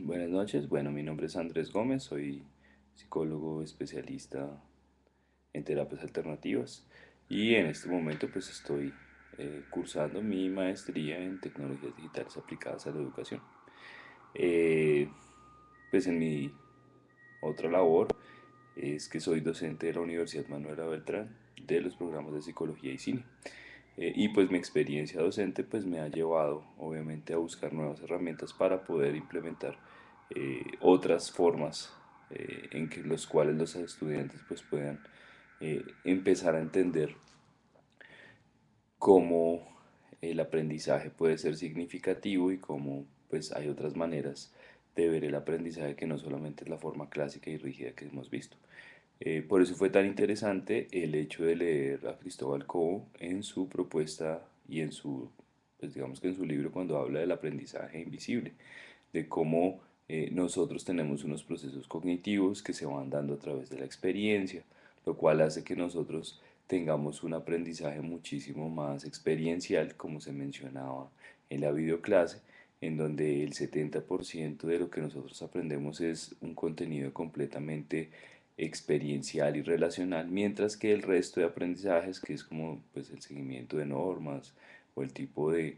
Buenas noches, bueno, mi nombre es Andrés Gómez, soy psicólogo especialista en terapias alternativas y en este momento pues estoy cursando mi maestría en tecnologías digitales aplicadas a la educación. Eh, pues en mi otra labor es que soy docente de la Universidad Manuela Beltrán de los programas de psicología y cine. Y pues mi experiencia docente pues me ha llevado obviamente a buscar nuevas herramientas para poder implementar otras formas en que los cuales los estudiantes pues puedan empezar a entender cómo el aprendizaje puede ser significativo y cómo pues hay otras maneras de ver el aprendizaje que no solamente es la forma clásica y rígida que hemos visto. Por eso fue tan interesante el hecho de leer a Cristóbal Cobo en su propuesta y en su, pues digamos que en su libro cuando habla del aprendizaje invisible, de cómo nosotros tenemos unos procesos cognitivos que se van dando a través de la experiencia, lo cual hace que nosotros tengamos un aprendizaje muchísimo más experiencial, como se mencionaba en la videoclase, en donde el 70% de lo que nosotros aprendemos es un contenido completamente experiencial y relacional, mientras que el resto de aprendizajes, que es como pues, el seguimiento de normas o el tipo de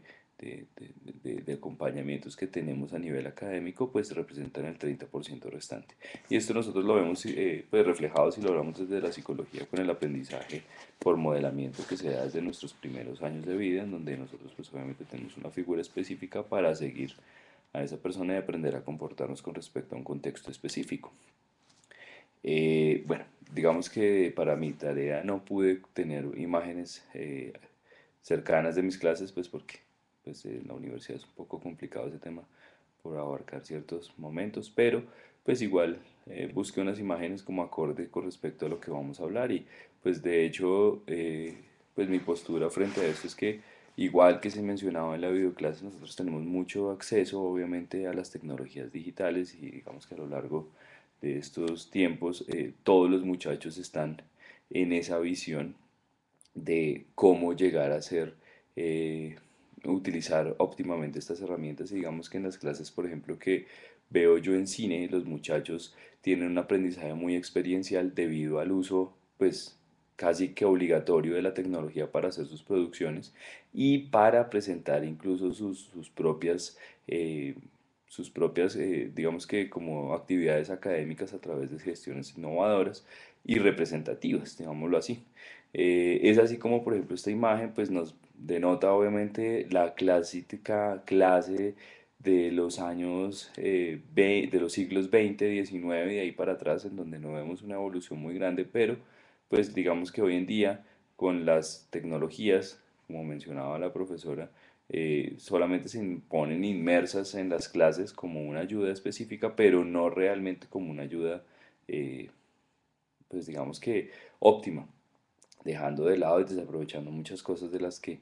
acompañamientos que tenemos a nivel académico, pues representan el 30% restante. Y esto nosotros lo vemos pues reflejado si lo hablamos desde la psicología con el aprendizaje por modelamiento que se da desde nuestros primeros años de vida, en donde nosotros pues obviamente tenemos una figura específica para seguir a esa persona y aprender a comportarnos con respecto a un contexto específico. Bueno, digamos que para mi tarea no pude tener imágenes cercanas de mis clases, pues porque pues, en la universidad es un poco complicado ese tema por abarcar ciertos momentos, pero pues igual busqué unas imágenes como acorde con respecto a lo que vamos a hablar y pues de hecho pues mi postura frente a esto es que igual que se mencionaba en la videoclase, nosotros tenemos mucho acceso obviamente a las tecnologías digitales y digamos que a lo largo de estos tiempos todos los muchachos están en esa visión de cómo llegar a ser, utilizar óptimamente estas herramientas. Y digamos que en las clases, por ejemplo, que veo yo en cine, los muchachos tienen un aprendizaje muy experiencial debido al uso, pues, casi que obligatorio de la tecnología para hacer sus producciones y para presentar incluso sus propias, digamos que como actividades académicas a través de gestiones innovadoras y representativas, digámoslo así. Es así como, por ejemplo, esta imagen pues nos denota obviamente la clásica clase de los años, de los siglos XX, XIX y de ahí para atrás, en donde no vemos una evolución muy grande, pero pues digamos que hoy en día con las tecnologías, como mencionaba la profesora, solamente se ponen inmersas en las clases como una ayuda específica, pero no realmente como una ayuda, eh, pues digamos que óptima, dejando de lado y desaprovechando muchas cosas de las que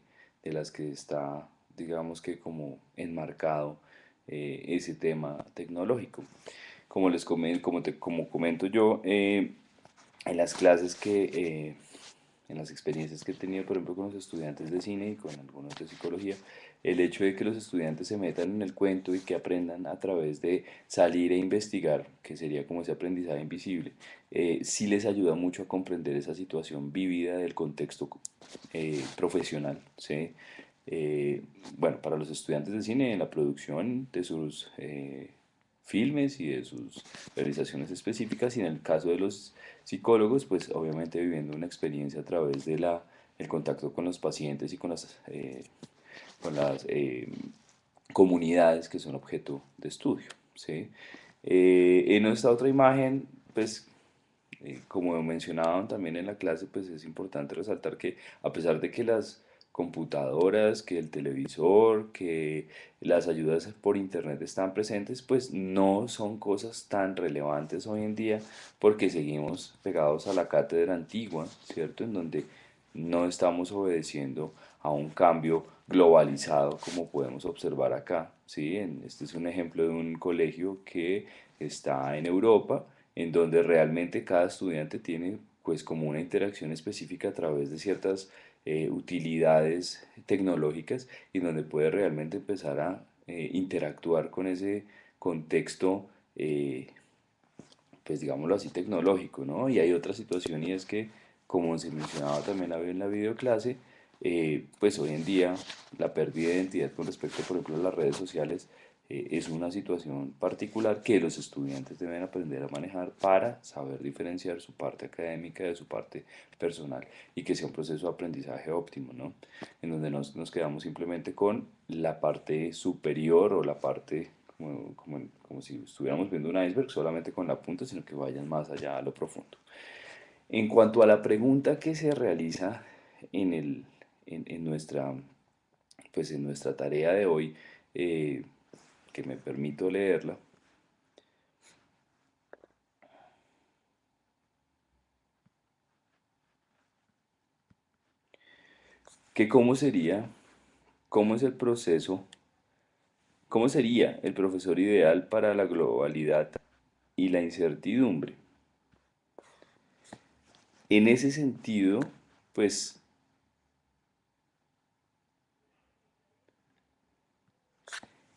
está, digamos que como enmarcado ese tema tecnológico. Como comento yo, en las clases en las experiencias que he tenido, por ejemplo, con los estudiantes de cine y con algunos de psicología, el hecho de que los estudiantes se metan en el cuento y que aprendan a través de salir e investigar, que sería como ese aprendizaje invisible, sí les ayuda mucho a comprender esa situación vívida del contexto profesional, ¿sí? Eh, bueno, para los estudiantes de cine, en la producción de sus filmes y de sus realizaciones específicas, y en el caso de los psicólogos, pues obviamente viviendo una experiencia a través de el contacto con los pacientes y con las comunidades que son objeto de estudio, ¿sí? En esta otra imagen, pues como mencionaban también en la clase, pues es importante resaltar que a pesar de que las computadoras, que el televisor, que las ayudas por internet están presentes, pues no son cosas tan relevantes hoy en día porque seguimos pegados a la cátedra antigua, ¿cierto? En donde no estamos obedeciendo a un cambio globalizado como podemos observar acá, ¿sí? Este es un ejemplo de un colegio que está en Europa, en donde realmente cada estudiante tiene pues como una interacción específica a través de ciertas utilidades tecnológicas y donde puede realmente empezar a interactuar contexto, pues digámoslo así, tecnológico, ¿no? Y hay otra situación y es que, como se mencionaba también en la videoclase, pues hoy en día la pérdida de identidad con respecto, por ejemplo, a las redes sociales es una situación particular que los estudiantes deben aprender a manejar para saber diferenciar su parte académica de su parte personal y que sea un proceso de aprendizaje óptimo, ¿no? En donde nos quedamos simplemente con la parte superior o la parte como si estuviéramos viendo un iceberg solamente con la punta, sino que vayan más allá a lo profundo. En cuanto a la pregunta que se realiza en, el, en nuestra, pues en nuestra tarea de hoy, eh, que me permito leerla, que cómo sería, cómo es el proceso, cómo sería el profesor ideal para la globalidad y la incertidumbre. En ese sentido, pues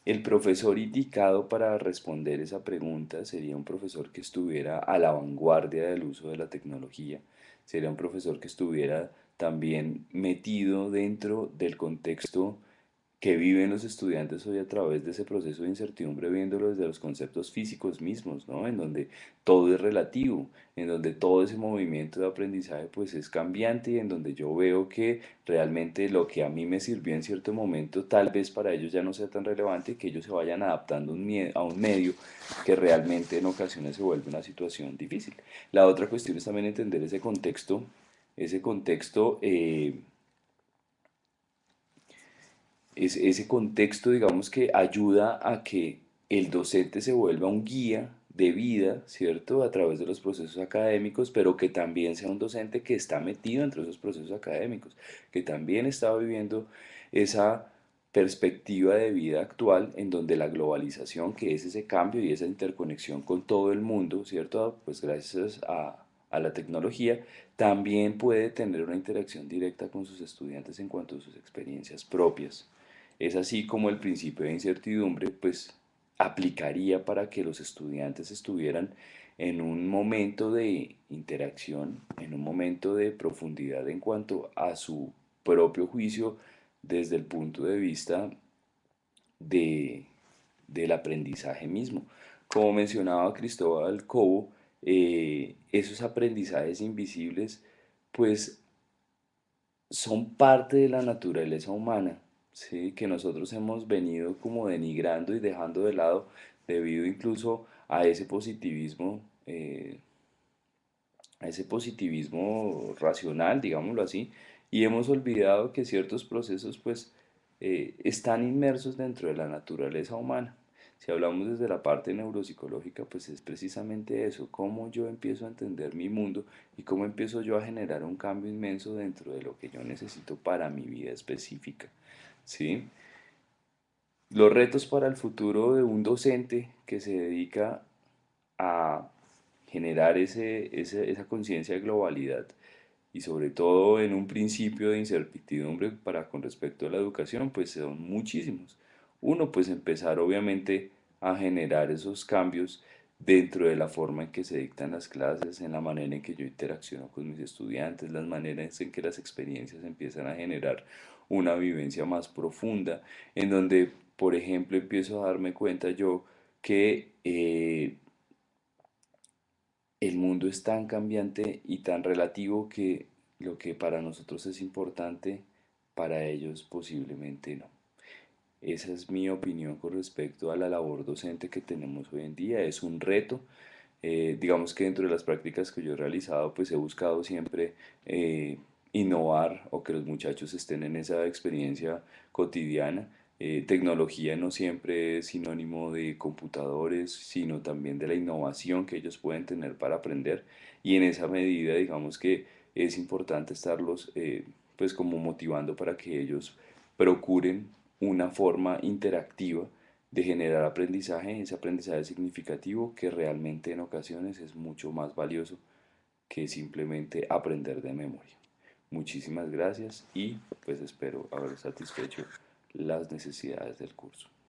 el profesor indicado para responder esa pregunta sería un profesor que estuviera a la vanguardia del uso de la tecnología, sería un profesor que estuviera también metido dentro del contexto que viven los estudiantes hoy a través de ese proceso de incertidumbre, viéndolo desde los conceptos físicos mismos, ¿no? En donde todo es relativo, en donde todo ese movimiento de aprendizaje pues es cambiante y en donde yo veo que realmente lo que a mí me sirvió en cierto momento tal vez para ellos ya no sea tan relevante y que ellos se vayan adaptando a un medio que realmente en ocasiones se vuelve una situación difícil. La otra cuestión es también entender ese contexto ese contexto, digamos, que ayuda a que el docente se vuelva un guía de vida, ¿cierto? A través de los procesos académicos, pero que también sea un docente que está metido entre esos procesos académicos, que también está viviendo esa perspectiva de vida actual en donde la globalización, que es ese cambio y esa interconexión con todo el mundo, ¿cierto? Pues gracias a la tecnología, también puede tener una interacción directa con sus estudiantes en cuanto a sus experiencias propias. Es así como el principio de incertidumbre pues aplicaría para que los estudiantes estuvieran en un momento de interacción, en un momento de profundidad en cuanto a su propio juicio desde el punto de vista de, del aprendizaje mismo. Como mencionaba Cristóbal Cobo, esos aprendizajes invisibles pues son parte de la naturaleza humana, ¿sí? Que nosotros hemos venido como denigrando y dejando de lado debido incluso a ese positivismo racional, digámoslo así, y hemos olvidado que ciertos procesos pues están inmersos dentro de la naturaleza humana. Si hablamos desde la parte neuropsicológica, pues es precisamente eso, cómo yo empiezo a entender mi mundo y cómo empiezo yo a generar un cambio inmenso dentro de lo que yo necesito para mi vida específica, ¿sí? Los retos para el futuro de un docente que se dedica a generar esa conciencia de globalidad y sobre todo en un principio de incertidumbre para con respecto a la educación, pues son muchísimos. Uno, pues empezar obviamente a generar esos cambios dentro de la forma en que se dictan las clases, en la manera en que yo interacciono con mis estudiantes, las maneras en que las experiencias empiezan a generar una vivencia más profunda, en donde, por ejemplo, empiezo a darme cuenta yo que el mundo es tan cambiante y tan relativo que lo que para nosotros es importante, para ellos posiblemente no. Esa es mi opinión con respecto a la labor docente que tenemos hoy en día. Es un reto. Digamos que dentro de las prácticas que yo he realizado, pues he buscado siempre innovar o que los muchachos estén en esa experiencia cotidiana. Tecnología no siempre es sinónimo de computadores, sino también de la innovación que ellos pueden tener para aprender. Y en esa medida, digamos que es importante estarlos pues como motivando para que ellos procuren una forma interactiva de generar aprendizaje, ese aprendizaje significativo que realmente en ocasiones es mucho más valioso que simplemente aprender de memoria. Muchísimas gracias y pues espero haber satisfecho las necesidades del curso.